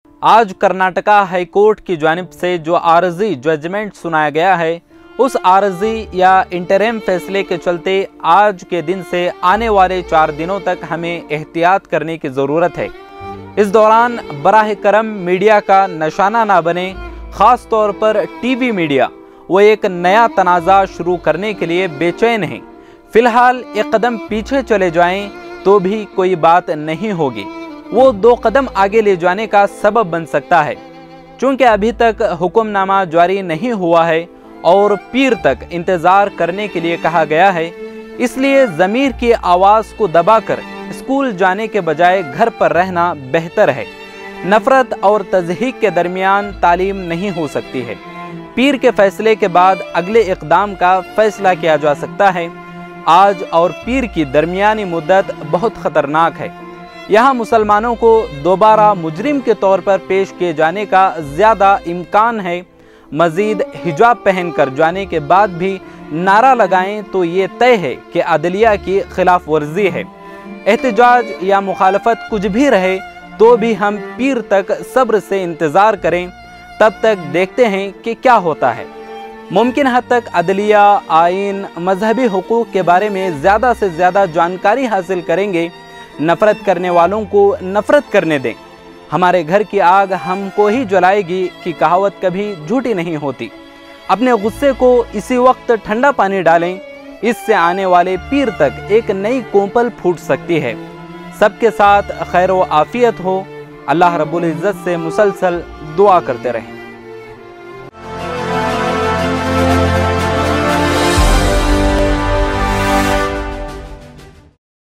आज कर्नाटका हाईकोर्ट की जानिब से जो आरजी जजमेंट सुनाया गया है, उस आरजी या इंटरिम फैसले के चलते आज के दिन से आने वाले 4 दिनों तक हमें एहतियात करने की ज़रूरत है। इस दौरान बराह करम मीडिया का निशाना ना बने, ख़ास तौर पर टीवी मीडिया वो एक नया तनाज़ा शुरू करने के लिए बेचैन है। फ़िलहाल एक कदम पीछे चले जाएं तो भी कोई बात नहीं होगी, वो 2 कदम आगे ले जाने का सबब बन सकता है। चूँकि अभी तक हुक्मनामा जारी नहीं हुआ है और पीर तक इंतज़ार करने के लिए कहा गया है, इसलिए ज़मीर की आवाज़ को दबाकर स्कूल जाने के बजाय घर पर रहना बेहतर है। नफ़रत और तज़हीक के दरमियान तालीम नहीं हो सकती है। पीर के फैसले के बाद अगले इक़दाम का फैसला किया जा सकता है। आज और पीर की दरमियानी मुद्दत बहुत ख़तरनाक है। यहाँ मुसलमानों को दोबारा मुजरिम के तौर पर पेश किए जाने का ज़्यादा इम्कान है। मज़ीद हिजाब पहन कर जाने के बाद भी नारा लगाएं तो ये तय है कि अदलिया की खिलाफ वर्जी है। एहतजाज या मुखालफत कुछ भी रहे तो भी हम पीर तक सब्र से इंतज़ार करें, तब तक देखते हैं कि क्या होता है। मुमकिन हद तक अदलिया, आइन, मजहबी हुकूक के बारे में ज़्यादा से ज़्यादा जानकारी हासिल करेंगे। नफ़रत करने वालों को नफ़रत करने दें। हमारे घर की आग हमको ही जलाएगी कि कहावत कभी झूठी नहीं होती। अपने गुस्से को इसी वक्त ठंडा पानी डालें, इससे आने वाले पीर तक एक नई कोंपल फूट सकती है। सबके साथ खैर व आफियत हो। अल्लाह रब्बुल इज़्ज़त से मुसलसल दुआ करते रहें।